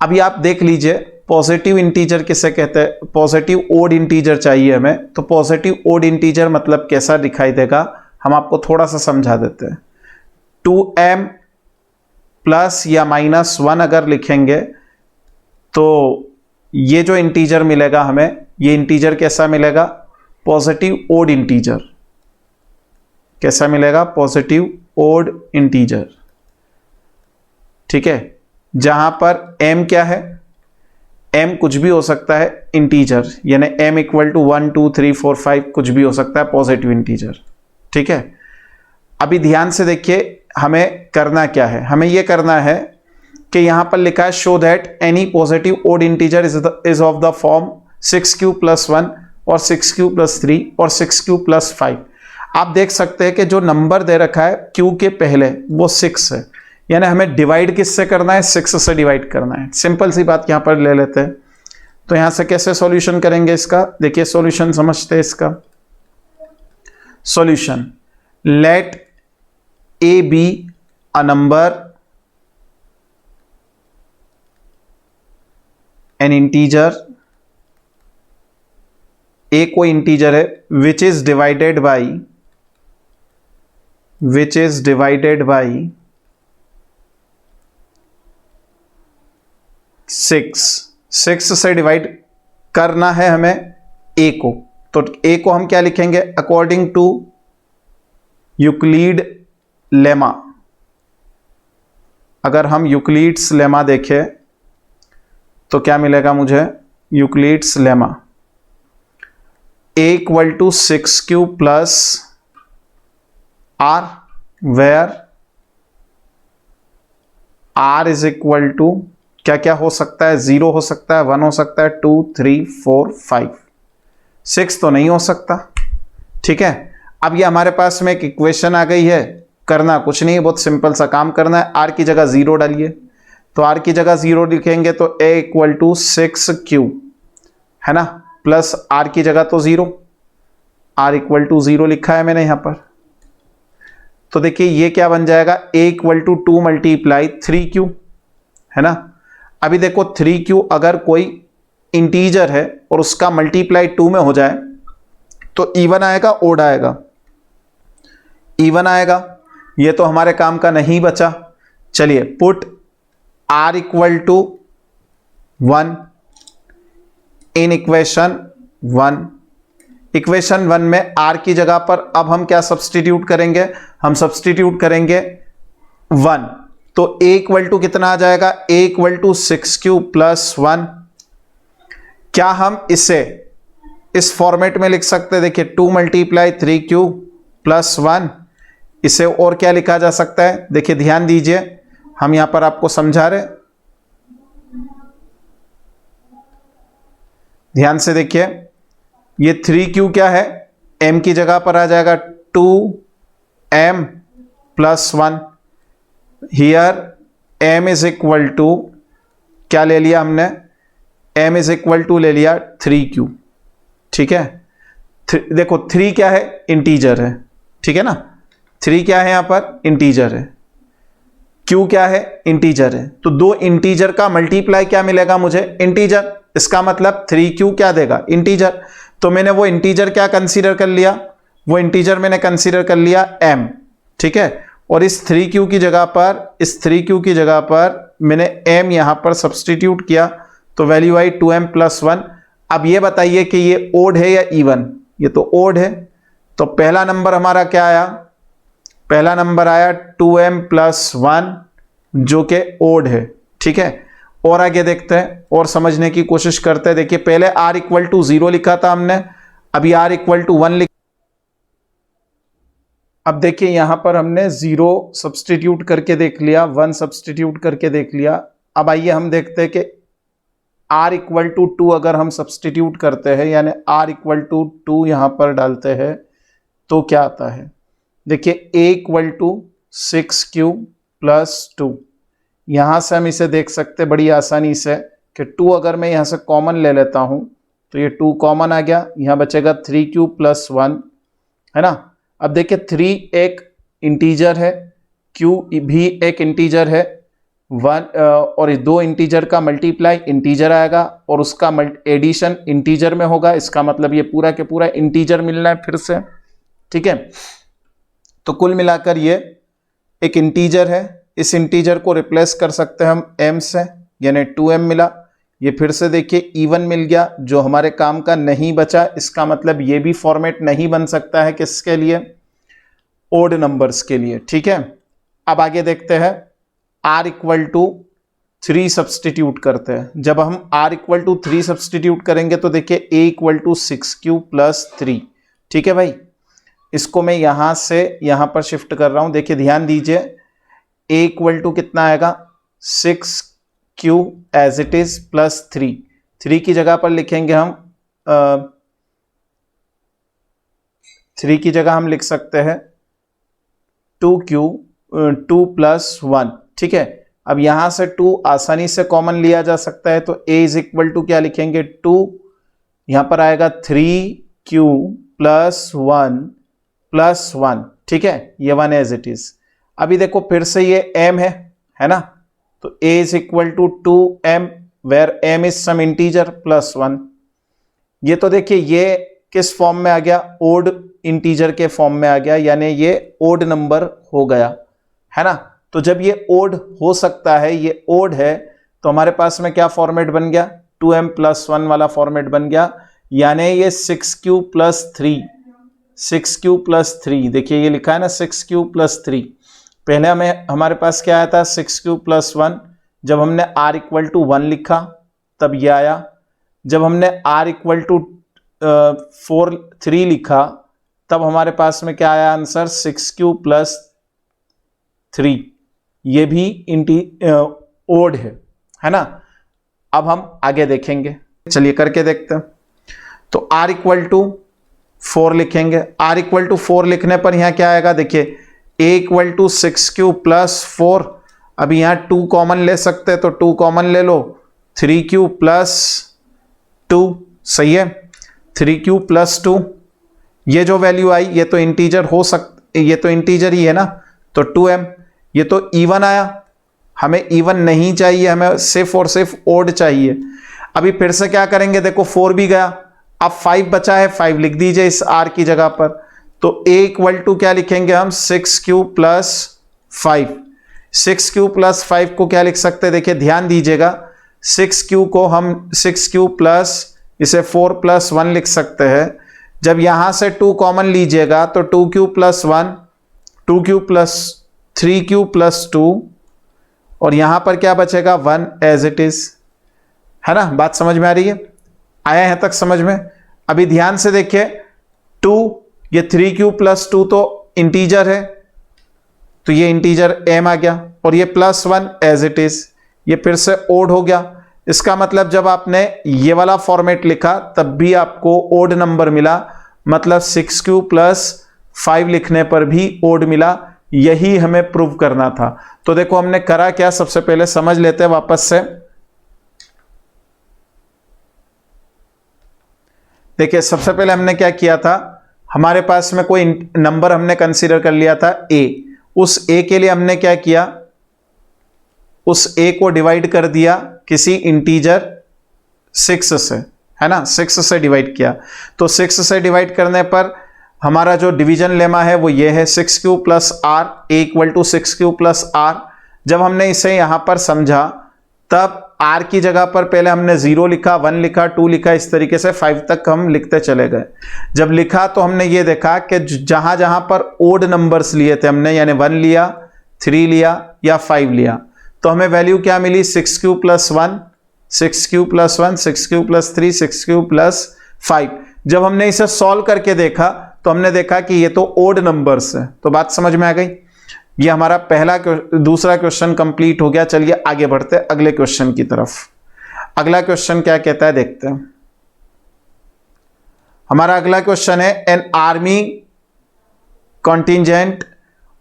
अभी आप देख लीजिए पॉजिटिव इंटीजर किसे कहते हैं, पॉजिटिव ओड इंटीजर चाहिए हमें, तो पॉजिटिव ओड इंटीजर मतलब कैसा दिखाई देगा, हम आपको थोड़ा सा समझा देते हैं। 2m प्लस या -1 अगर लिखेंगे तो ये जो इंटीजर मिलेगा हमें, ये इंटीजर कैसा मिलेगा, पॉजिटिव ओड इंटीजर। कैसा मिलेगा, पॉजिटिव ओड इंटीजर। ठीक है, जहां पर m क्या है, m कुछ भी हो सकता है इंटीजर, यानी m = 1 2 3 4 5 कुछ भी हो सकता है पॉजिटिव इंटीजर। ठीक है, अभी ध्यान से देखिए हमें करना क्या है, हमें यह करना है कि यहां पर लिखा है show that any positive odd integer is of the form 6q + 1 और 6q + 3 और 6q + 5। आप देख सकते हैं कि जो नंबर दे रखा है q के पहले वो 6 है, यानी हमें डिवाइड किससे करना है, 6 से डिवाइड करना है। सिंपल सी बात यहां पर ले लेते हैं, तो यहां से कैसे सॉल्यूशन करेंगे इसका, देखिए सॉल्यूशन समझते हैं इसका। Solution, let a be a number, an integer, a कोई इंटीजर है which is divided by 6 से डिवाइड करना है हमें a को, तो a को हम क्या लिखेंगे, अकॉर्डिंग टू यूक्लिड लेमा। अगर हम यूक्लिड्स लेमा देखें तो क्या मिलेगा मुझे, Euclid's lemma a = 6q + r where r is equal to क्या क्या हो सकता है, 0 हो सकता है, 1 हो सकता है, 2 3 4 5, 6 तो नहीं हो सकता। ठीक है, अब ये हमारे पास में एक इक्वेशन आ गई है, करना कुछ नहीं, बहुत सिंपल सा काम करना है। r की जगह 0 डालिए, तो r की जगह 0 लिखेंगे तो a = 6q, है ना, प्लस r की जगह तो 0, r = 0 लिखा है मैंने यहां पर। तो देखिए ये क्या बन जाएगा, a = 2 × 3q, है ना। अभी देखो 3q अगर कोई इंटीजर है और उसका मल्टीप्लाई 2 में हो जाए तो इवन आएगा ओड आएगा, इवन आएगा, ये तो हमारे काम का नहीं बचा। चलिए put r = 1 in equation 1। Equation 1 में r की जगह पर अब हम क्या सब्स्टिट्यूट करेंगे, हम सब्स्टिट्यूट करेंगे 1, तो a = कितना आ जाएगा, a = 6q + 1 क्या हम इसे इस फॉर्मेट में लिख सकते हैं? देखिए 2 मल्टीप्लाई 3q प्लस 1, इसे और क्या लिखा जा सकता है? देखिए ध्यान दीजिए, हम यहां पर आपको समझा रहे, ध्यान से देखिए, ये 3q क्या है, m की जगह पर आ जाएगा 2m plus 1। Here m is equal to क्या ले लिया हमने? m इज इक्वल टू ले लिया 3q, ठीक है। देखो 3 क्या है? इंटीजर है, ठीक है ना। 3 क्या है? यहां पर इंटीजर है। q क्या है? इंटीजर है। तो दो इंटीजर का मल्टीप्लाई क्या मिलेगा मुझे? इंटीजर। इसका मतलब 3q क्या देगा? इंटीजर। तो मैंने वो इंटीजर क्या कंसीडर कर लिया? वो इंटीजर मैंने कंसीडर कर लिया m, ठीक है। और इस 3q की जगह पर, इस 3q की जगह पर मैंने m यहां पर सब्सटीट्यूट किया, तो वैल्यू आई 2m प्लस 1। अब ये बताइए कि ये ओड है या इवन? ये तो ओड है। तो पहला नंबर हमारा क्या आया? पहला नंबर आया 2m प्लस 1 जो कि ओड है, ठीक है। और आगे देखते हैं और समझने की कोशिश करते हैं। देखिए पहले r इक्वल टू 0 लिखा था हमने, अभी r इक्वल टू 1 लिखा। अब देखिए यहां पर हमने 0 सब्सटीट्यूट करके देख लिया, 1 सब्सटीट्यूट करके देख लिया। अब आइए हम देखते हैं कि r इक्वल टू 2 अगर हम सब्सटीट्यूट करते हैं, यानी r इक्वल टू 2 यहां पर डालते हैं, तो क्या आता है? देखिए a equal to 6q plus 2। यहां से हम इसे देख सकते हैं बड़ी आसानी से कि 2 अगर मैं यहां से कॉमन ले लेता हूं तो ये 2 कॉमन आ गया, यहां बचेगा 3q प्लस 1, है ना। अब देखिए 3 एक इंटीजर है, q भी एक इंटीजर है, 1 और इस दो इंटीजर का मल्टीप्लाई इंटीजर आएगा और उसका एडिशन इंटीजर में होगा। इसका मतलब ये पूरा के पूरा इंटीजर मिलना है फिर से, ठीक है। तो कुल मिलाकर ये एक इंटीजर है। इस इंटीजर को रिप्लेस कर सकते हैं हम m से, यानी 2m मिला। ये फिर से देखिए इवन मिल गया, जो हमारे काम का नहीं बचा। इसका मतलब ये भी फॉर्मेट नहीं बन सकता है किसके लिए? ओड नंबर्स के लिए, ठीक है। अब आगे देखते हैं, r इक्वल टू 3 सब्सटीट्यूट करते हैं। जब हम r इक्वल टू 3 सब्सटीट्यूट करेंगे तो देखिए a equal to 6q plus 3, ठीक है भाई। इसको मैं यहां से यहां पर शिफ्ट कर रहा हूं। देखिए ध्यान दीजिए, a इक्वल टू कितना आएगा? 6q as it is plus 3 की जगह पर लिखेंगे हम 3 की जगह हम लिख सकते हैं 2 प्लस 1, ठीक है। अब यहां से 2 आसानी से कॉमन लिया जा सकता है, तो a इज इक्वल टू क्या लिखेंगे? 2, यहां पर आएगा 3q प्लस 1 प्लस 1, ठीक है। ये 1 एज इट इज। अभी देखो फिर से ये m है ना। तो a is equal to 2m where m is some integer plus 1। ये तो देखिए ये किस फॉर्म में आ गया? ओड इंटीजर के फॉर्म में आ गया, यानी ये ओड नंबर हो गया, है ना। तो जब ये ओड हो सकता है, ये ओड है, तो हमारे पास में क्या फॉर्मेट बन गया? 2m प्लस 1 वाला फॉर्मेट बन गया, यानी ये 6q प्लस 3, 6q प्लस 3। देखिए ये लिखा है ना 6q प्लस 3। पहले हमारे पास क्या आया था? 6q plus 1। जब हमने r इक्वल टू 1 लिखा तब ये आया। जब हमने r इक्वल टू 3 लिखा तब हमारे पास में क्या आया आंसर? 6q plus 3। ये भी ओड है ना। अब हम आगे देखेंगे, चलिए करके देखते हैं। तो r इक्वल टू 4 लिखेंगे। r इक्वल टू 4 लिखने पर यहां क्या आएगा? देखिए a equal to 6q plus 4। अभी यहां 2 कॉमन ले सकते हैं, तो 2 कॉमन ले लो, 3q प्लस 2, सही है। 3q प्लस 2, ये जो वैल्यू आई ये तो इंटीजर हो ये तो इंटीजर ही है ना, तो 2m। ये तो इवन आया, हमें इवन नहीं चाहिए, हमें सिर्फ और सिर्फ ओड चाहिए। अभी फिर से क्या करेंगे? देखो 4 भी गया, अब 5 बचा है, 5 लिख दीजिए इस r की जगह पर। तो a इक्वल टू क्या लिखेंगे हम? 6q plus 5। 6q प्लस 5 को क्या लिख सकते हैं? देखिए ध्यान दीजिएगा, 6q को हम 6q प्लस इसे 4 प्लस 1 लिख सकते हैं। जब यहां से 2 कॉमन लीजिएगा तो 2q plus 1, 2q plus 3q plus 2, और यहां पर क्या बचेगा? 1 एज इट इज, है ना। बात समझ में आ रही है? आया यहाँ तक समझ में? अभी ध्यान से देखिए, 2, ये 3q + 2 तो इंटीजर है, तो ये इंटीजर m आ गया, और ये +1 एज इट इज, ये फिर से ओड हो गया। इसका मतलब जब आपने ये वाला फॉर्मेट लिखा तब भी आपको ओड नंबर मिला, मतलब 6q + 5 लिखने पर भी ओड मिला। यही हमें प्रूव करना था। तो देखो हमने करा क्या, सबसे पहले समझ लेते हैं वापस से। देखिए सबसे पहले हमने क्या किया था, हमारे पास में कोई नंबर हमने कंसीडर कर लिया था a। उस a के लिए हमने क्या किया, उस a को डिवाइड कर दिया किसी इंटीजर 6 से, है ना, 6 से डिवाइड किया। तो 6 से डिवाइड करने पर हमारा जो डिवीजन लेमा है वो ये है 6q + r, a = 6q + r। जब हमने इसे यहां पर समझा तब r की जगह पर पहले हमने 0 लिखा, 1 लिखा, 2 लिखा, इस तरीके से 5 तक हम लिखते चले गए। जब लिखा तो हमने ये देखा कि जहां जहां पर ओड नंबर्स लिए थे हमने, यानी 1 लिया, 3 लिया या 5 लिया, तो हमें वैल्यू क्या मिली, 6q + 1, 6q + 1, 6q + 3, 6q + 5। जब हमने इसे सॉल्व करके देखा तो हमने देखा कि ये तो ओड नंबर्स है। तो बात समझ में आ गई? ये हमारा दूसरा क्वेश्चन कंप्लीट हो गया। चलिए आगे बढ़ते हैं अगले क्वेश्चन की तरफ। अगला क्वेश्चन क्या कहता है देखते हैं। हमारा अगला क्वेश्चन है, an army contingent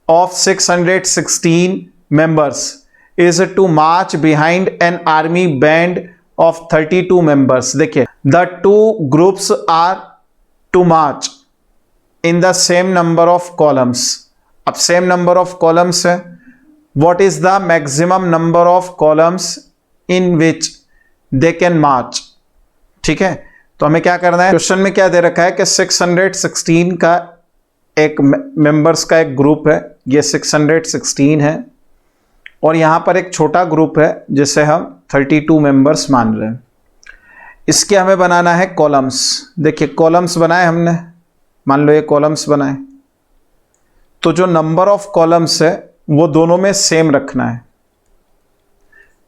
of 616 members is to march behind an army band of 32 members. देखिए, the 2 groups are to march in the same number of columns. अब सेम नंबर ऑफ कॉलम्स है, what is the maximum number of columns in which they can march. ठीक है, तो हमें क्या करना है, क्वेश्चन में क्या दे रखा है कि 616 का एक मेंबर्स का एक ग्रुप है, ये 616 है, और यहां पर एक छोटा ग्रुप है जिसे हम 32 मेंबर्स मान रहे हैं। इसके हमें बनाना है कॉलम्स। देखिए कॉलम्स बनाए हमने, मान लो ये कॉलम्स बनाए, तो जो नंबर ऑफ कॉलम्स है वो दोनों में सेम रखना है,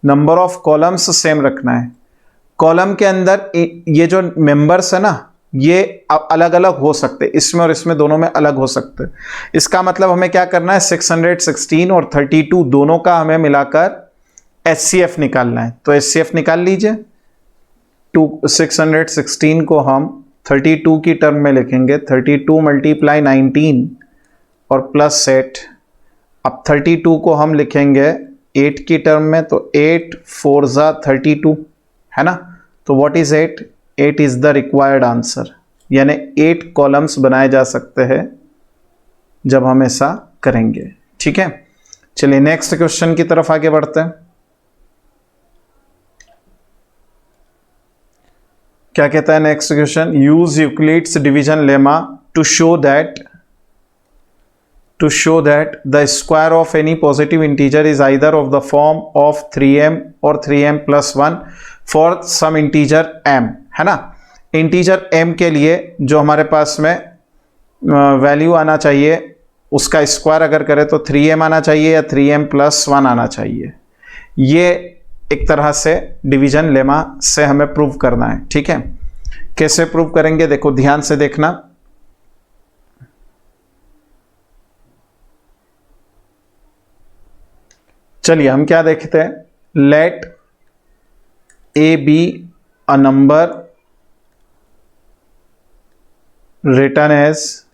नंबर ऑफ कॉलम्स सेम रखना है। कॉलम के अंदर ये जो मेंबर्स है ना, ये अलग अलग हो सकते, इसमें और इसमें दोनों में अलग हो सकते। इसका मतलब हमें क्या करना है, 616 और 32 दोनों का हमें मिलाकर HCF निकालना है। तो HCF निकाल लीजिए। 616 को हम 32 की टर्म में लिखेंगे, 32 × 19 और +8। अब 32 को हम लिखेंगे 8 की टर्म में, तो 8 4 ज़ा 32, है ना। तो what is 8? 8 is the required answer, यानी 8 कॉलम्स बनाए जा सकते हैं जब हम ऐसा करेंगे। ठीक है, चलिए नेक्स्ट क्वेश्चन की तरफ आगे बढ़ते हैं। क्या कहता है next question, use Euclid's division lemma to show that the square of any positive integer is either of the form of 3m or 3m + 1 for some integer m, है ना। इंटीजर m के लिए जो हमारे पास में वैल्यू आना चाहिए उसका स्क्वायर अगर करें तो 3m आना चाहिए या 3m + 1 आना चाहिए। ये एक तरह से डिवीजन लेमा से हमें प्रूव करना है। ठीक है, कैसे प्रूव करेंगे, देखो ध्यान से देखना। चलिए हम क्या देखते हैं, let A be a number written as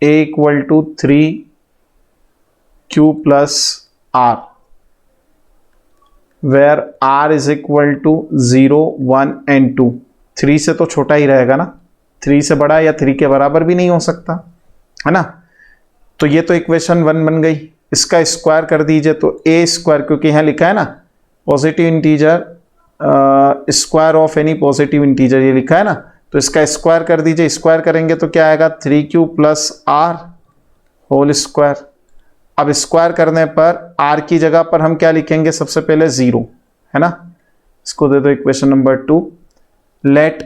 a = 3q + r, where r is equal to 0, 1 and 2। 3 से तो छोटा ही रहेगा ना, 3 से बड़ा या 3 के बराबर भी नहीं हो सकता, है ना। तो ये तो इक्वेशन 1 बन गई। इसका स्क्वायर कर दीजिए, तो a², क्योंकि यहाँ लिखा है ना positive integer square of any positive integer, ये लिखा है ना, तो इसका स्क्वायर कर दीजिए। स्क्वायर करेंगे तो क्या आएगा, 3q + r होल स्क्वायर। अब स्क्वायर करने पर r की जगह पर हम क्या लिखेंगे, सबसे पहले 0, है ना। इसको दे दो equation number 2, late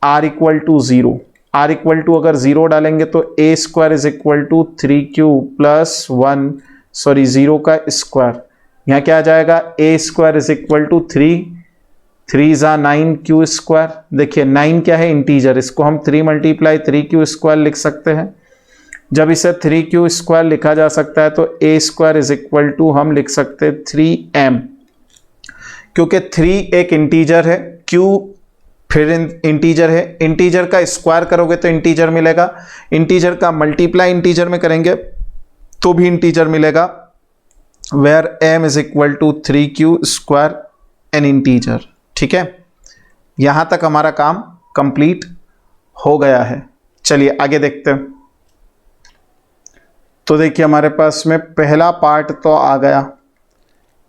r = 0। r = अगर 0 डालेंगे तो a² = 3q + 1, सॉरी 0 का स्क्वायर, यहाँ क्या आ जाएगा, ए स्क्वायर इज इक्वल टू 3 ज़ा 9 क्यू स्क्वायर। देखिए 9 क्या है, इंटीजर, इसको हम 3 मल्टीप्लाई 3 क्यू स्क्वायर लिख सकते हैं। जब इसे 3 क्यू स्क्वायर लिखा जा सकता है तो ए स्क्वायर इज इक्वल टू हम लिख सकते हैं 3m, क्योंकि 3 एक इंटीजर है, q फिर इंटीजर है। इंटीजर का स्क्वायर करोगे तो इंटीजर मिलेगा, इंटीजर का मल्टीप्लाई इंटीजर में करेंगे तो भी इंटीजर मिलेगा, where m is equal to 3q square an integer. ठीक है, यहां तक हमारा काम कंप्लीट हो गया है। चलिए आगे देखते हैं। तो देखिए हमारे पास में पहला पार्ट तो आ गया,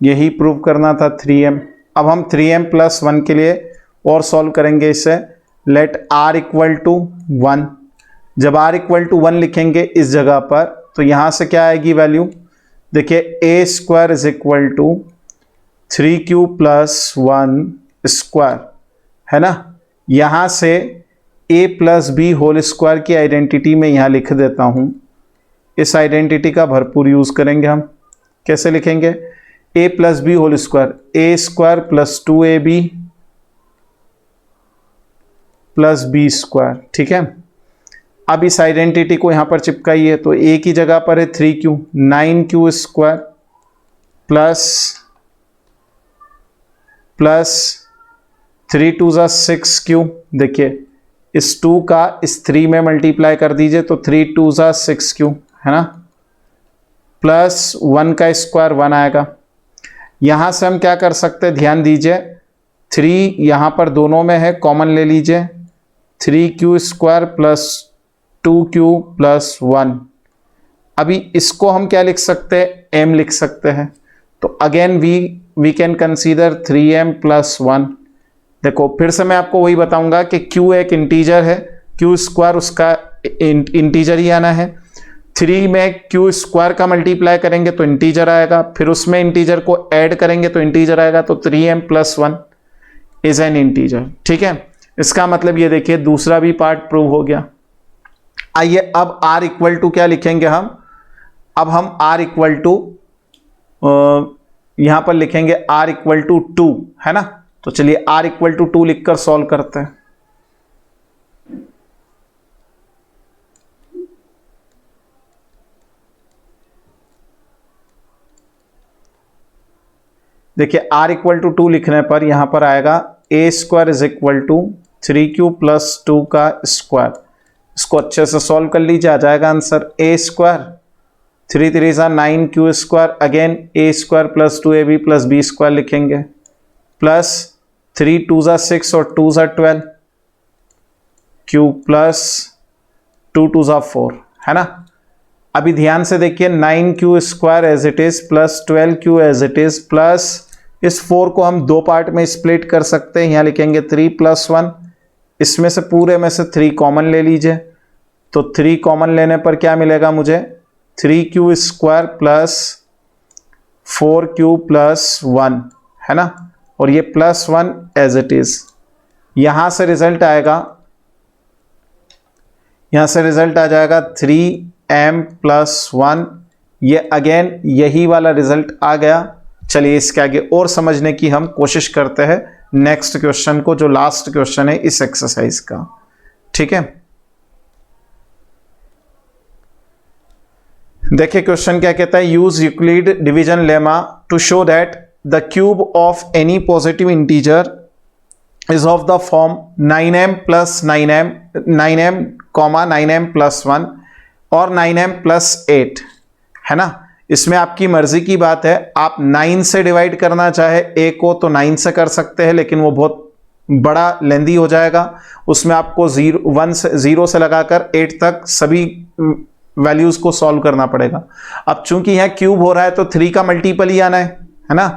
यही प्रूव करना था 3m। अब हम 3m प्लस 1 के लिए और सॉल्व करेंगे इसे। लेट r इक्वल टू 1, जब r इक्वल टू 1 लिखेंगे इस जगह पर तो यहां से क्या आएगी वैल्यू, देखिए a square is equal to 3q plus 1 square, है ना। यहां से a plus B whole square की आइडेंटिटी में यहां लिख देता हूं। इस आइडेंटिटी का भरपूर यूज करेंगे हम। कैसे लिखेंगे, a plus B whole square, A square plus 2ab plus B square. ठीक है, अब इस आइडेंटिटी को यहां पर चिपकाइए तो a की जगह पर है 3q, 9q स्क्वायर प्लस 3 2 ज़ा 6q। देखिए इस 2 का इस 3 में मल्टीप्लाई कर दीजिए तो 3 2 ज़ा 6q, है ना, प्लस 1 का स्क्वायर 1 आएगा। यहां से हम क्या कर सकते हैं, ध्यान दीजिए 3 यहां पर दोनों में है, कॉमन ले लीजिए, 3q square plus 2q plus 1। अभी इसको हम क्या लिख सकते हैं, m लिख सकते हैं। तो again we can consider 3m plus 1। देखो फिर से मैं आपको वही बताऊंगा कि q एक इंटीजर है, q स्क्वायर उसका इंटीजर ही आना है। 3 में q स्क्वायर का मल्टीप्लाई करेंगे तो इंटीजर आएगा, फिर उसमें इंटीजर को ऐड करेंगे तो इंटीजर आएगा, तो 3m plus 1 is an integer. ठीक है, इसका मतलब ये देखिए दूसरा भी पार्ट प्रूव हो गया। आइए अब r इक्वल टू क्या लिखेंगे हम, अब हम r इक्वल टू यहां पर लिखेंगे r इक्वल टू 2, है ना। तो चलिए r इक्वल टू 2 लिखकर सॉल्व करते हैं। देखिए r इक्वल टू 2 लिखने पर यहां पर आएगा a square is equal to 3q plus 2 का स्क्वायर। इसको अच्छे से सॉल्व कर लीजिए, आ जाएगा आंसर a स्क्वायर 3 3 ज़ा 9q square, again a square plus 2ab plus b square लिखेंगे, प्लस 3 2 ज़ा 6 और 2 ज़ा 12 q प्लस 2 2 ज़ा 4, है ना। अभी ध्यान से देखिए 9q square as it is plus 12q as it is, plus इस 4 को हम दो पार्ट में स्प्लिट कर सकते हैं। यहाँ लिखेंगे 3 प्लस 1, इसमें से पूरे में से 3 कॉमन ले लीजिए, तो 3 कॉमन लेने पर क्या मिलेगा मुझे, 3q square plus 4q plus 1, है ना, और ये प्लस 1 एज इट इज। यहां से रिजल्ट आएगा, यहां से रिजल्ट आ जाएगा 3m प्लस 1, ये अगेन यही वाला रिजल्ट आ गया। चलिए इसके आगे और समझने की हम कोशिश करते हैं नेक्स्ट क्वेश्चन को, जो लास्ट क्वेश्चन है इस एक्सरसाइज का। ठीक है, देखिए क्वेश्चन क्या कहता है, use Euclid division lemma to show that the cube of any positive integer is of the form 9m plus 9m comma 9m plus 1 और 9m प्लस 8, है ना। इसमें आपकी मर्जी की बात है, आप 9 से डिवाइड करना चाहे a को तो 9 से कर सकते हैं, लेकिन वो बहुत बड़ा लेंदी हो जाएगा। उसमें आपको 0 से लगाकर 8 तक सभी वैल्यूज को सॉल्व करना पड़ेगा। अब चूंकि यहाँ क्यूब हो रहा है तो 3 का मल्टीपल ही आना है ना,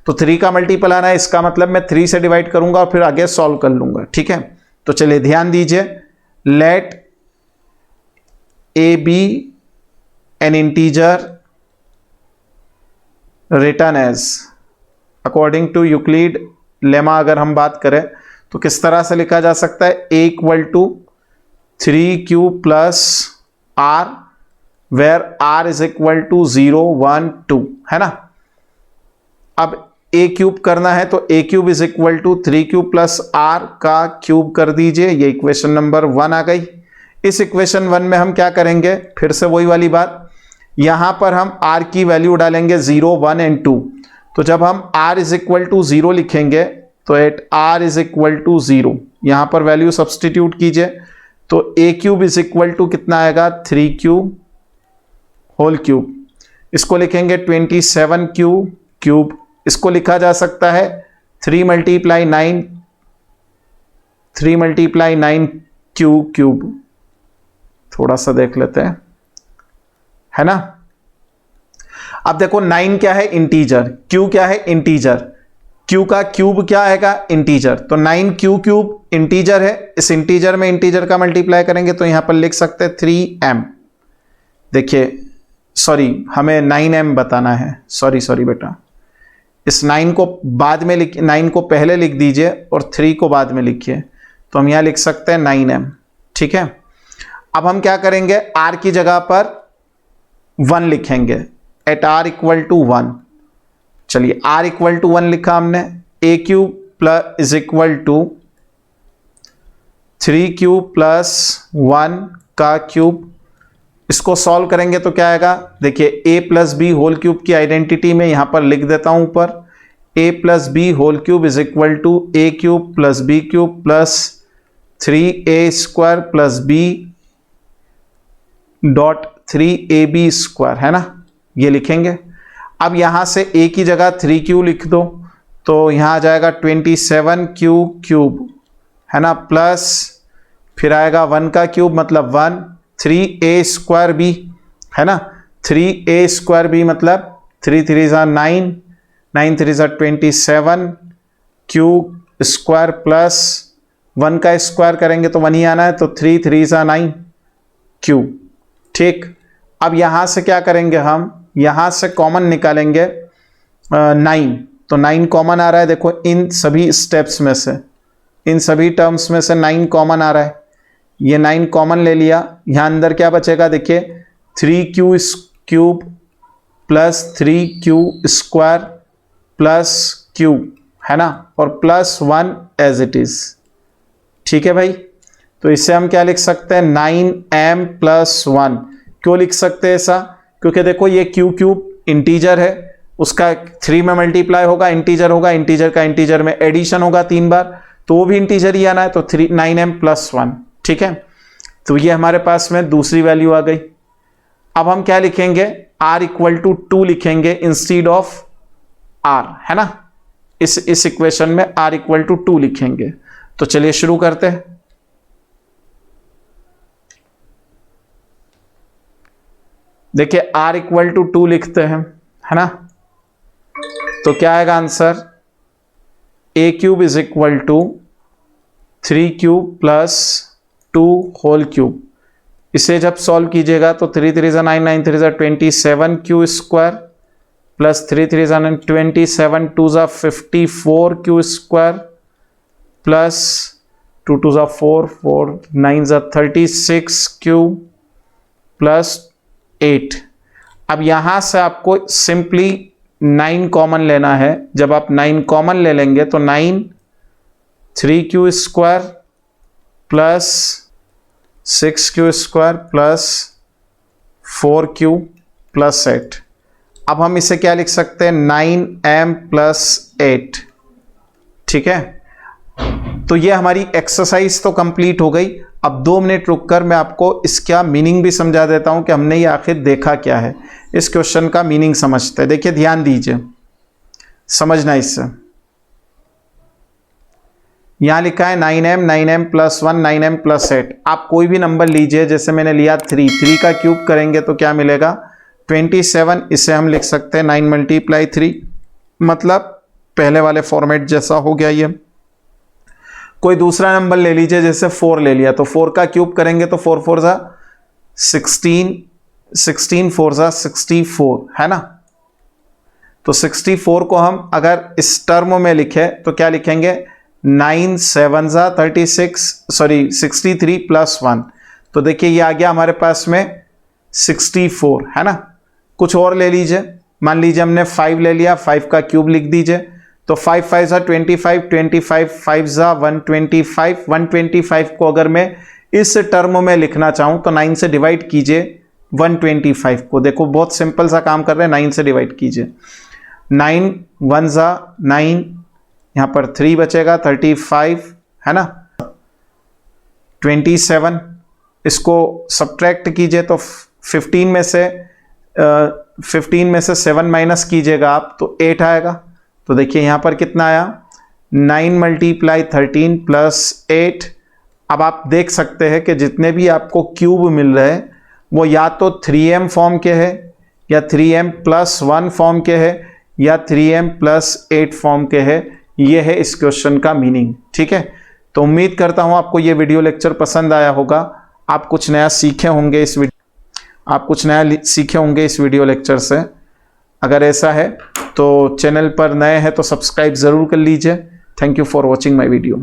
तो 3 का मल्टीपल आना है, इसका मतलब मैं 3 से डिवाइड करूंगा और फिर आगे सॉल्व कर लूंगा। ठीक है, तो चलिए ध्यान दीजिए, let A be an integer written as according to Euclid lemma. अगर हम बात करें तो किस तरह से लिखा जा सकता है, a equal to 3q plus r where r is equal to 0 1 2, है ना। अब a क्यूब करना है तो a cube is equal to 3 cube plus r का क्यूब कर दीजिए। ये इक्वेशन नंबर 1 आ गई। इस इक्वेशन 1 में हम क्या करेंगे, फिर से वही वाली बात, यहां पर हम r की वैल्यू डालेंगे 0, 1 एंड 2। तो जब हम r इज इक्वल टू 0 लिखेंगे तो at r is equal to 0 यहां पर वैल्यू सब्सटीट्यूट कीजिए तो a cube is equal to कितना आएगा, 3 क्यूब होल क्यूब। इसको लिखेंगे 27 क्यूब। इसको लिखा जा सकता है 3 मल्टीप्लाई 9 क्यूब। थोड़ा सा देख लेते हैं, है ना। अब देखो 9 क्या है, इंटीजर। क्यू क्या है, इंटीजर। क्यू का क्यूब क्या आएगा, इंटीजर। तो 9 क्यूब इंटीजर है। इस इंटीजर में इंटीजर का मल्टीप्लाई करेंगे तो यहां पर लिख सकते हैं 3m। देखिए सॉरी, हमें 9m बताना है। सॉरी बेटा, इस 9 को बाद में 9 को पहले लिख दीजिए और 3 को बाद में लिखिए। तो हम यहां लिख सकते हैं 9m। ठीक है। अब हम क्या करेंगे, r की जगह पर 1 लिखेंगे एट r इक्वल टू 1। चलिए r इक्वल टू 1 लिखा हमने। a cube plus is equal to 3 cube plus 1 का क्यूब। इसको सॉल्व करेंगे तो क्या आएगा, देखिए a plus B whole cube की आइडेंटिटी में यहां पर लिख देता हूं ऊपर, a plus B whole cube is equal to a cube plus b cube plus 3a square plus b dot 3ab square, है ना। ये लिखेंगे। अब यहां से a की जगह 3q लिख दो तो यहां आ जाएगा 27q क्यूब, है ना, प्लस फिर आएगा 1 का क्यूब मतलब 1, 3a स्क्वायर b, है ना। 3a स्क्वायर b मतलब 3 3 जा 9, 9 3 जा 27 क्यूब स्क्वायर प्लस 1 का स्क्वायर करेंगे तो 1 ही आना है तो 3 3 जा 9 क्यूब। ठीक। अब यहां से क्या करेंगे, हम यहां से कॉमन निकालेंगे 9। तो 9 कॉमन आ रहा है, देखो इन सभी स्टेप्स में से, इन सभी टर्म्स में से 9 कॉमन आ रहा है। ये 9 कॉमन ले लिया। यहां अंदर क्या बचेगा, देखिए 3q cube plus 3q square plus cube, है ना, और प्लस 1 एज इट इज। ठीक है भाई। तो इससे हम क्या लिख सकते हैं, 9m प्लस 1। क्यों लिख सकते हैं ऐसा, क्योंकि देखो ये q क्यूब इंटीजर है, उसका 3 में मल्टीप्लाई होगा, इंटीजर होगा, इंटीजर का इंटीजर में एडिशन होगा 3 बार, तो वो भी इंटीजर ही आना है, तो 9m प्लस 1। ठीक है। तो ये हमारे पास में दूसरी वैल्यू आ गई। अब हम क्या लिखेंगे, r इक्वल टू 2 लिखेंगे इंस्टीड ऑफ r, है ना। इस इक्वेशन में r इक्वल टू 2 लिखेंगे। तो चलिए शुरू करते हैं। देखिए r इक्वल टू 2 लिखते हैं, है ना। तो क्या आएगा answer, a cube is equal to 3 cube plus 2 whole cube. इसे जब सॉल्व कीजिएगा तो 3 3 जा 9, 9 3 जा 27 क्यू स्क्वायर प्लस 3 3 जा 27 2 जा 54 क्यू स्क्वायर प्लस 2 2 जा 4 4 9 जा 36 क्यू प्लस 8। अब यहां से आपको सिंपली 9 कॉमन लेना है। जब आप 9 कॉमन ले लेंगे तो 9 3q square plus 6q square plus 4q plus 8। अब हम इसे क्या लिख सकते हैं, 9m प्लस 8। ठीक है। तो ये हमारी एक्सरसाइज तो कंप्लीट हो गई। अब 2 मिनट रुककर मैं आपको इसका मीनिंग भी समझा देता हूं कि हमने ये आखिर देखा क्या है। इस क्वेश्चन का मीनिंग समझते हैं। देखिए ध्यान दीजिए, समझना इससे। यहां लिखा है 9m प्लस 1 9m प्लस 8। आप कोई भी नंबर लीजिए, जैसे मैंने लिया 3 का क्यूब करेंगे तो क्या मिलेगा 27। इसे हम लिख सकते हैं 9 मल्टीप्लाई 3, मतलब पहले वाले फॉर्मेट जैसा हो गया ये। कोई दूसरा नंबर ले लीजिए, जैसे 4 ले लिया तो 4 का क्यूब करेंगे तो 4 4 जा 16, 16 4 जा 64, है ना। तो 64 को हम अगर इस टर्म में लिखे तो क्या लिखेंगे, 9 7 जा 36, सॉरी 63 प्लस 1। तो देखिए ये आ गया हमारे पास में 64, है ना। कुछ और ले लीजिए, मान लीजिए हमने 5 ले लिया, 5 का क्यूब लिख दीजिए, तो 5 5 जा 25, 25 5 जा 125, 125 को अगर मैं इस टर्म में लिखना चाहूं तो 9 से डिवाइड कीजिए 125 को। देखो बहुत सिंपल सा काम कर रहे हैं, 9 से डिवाइड कीजिए, 9 1 जा 9, यहां पर 3 बचेगा, 35 है ना, 27, इसको सब्ट्रैक्ट कीजिए तो 15 में से 7 माइनस कीजिएगा आप तो 8 आएगा। तो देखिए यहां पर कितना आया, 9 मल्टीप्लाई 13 प्लस 8। अब आप देख सकते हैं कि जितने भी आपको क्यूब मिल रहे हैं वो या तो 3m फॉर्म के है, या 3m प्लस 1 फॉर्म के है, या 3m प्लस 8 फॉर्म के है। ये है इस क्वेश्चन का मीनिंग। ठीक है, तो उम्मीद करता हूं आपको ये वीडियो लेक्चर पसंद आया होगा, आप कुछ नया सीखे होंगे इस वीडियो लेक्चर से। अगर ऐसा है तो चैनल पर नए हैं तो सब्सक्राइब ज़रूर कर लीजिए। Thank you for watching my video.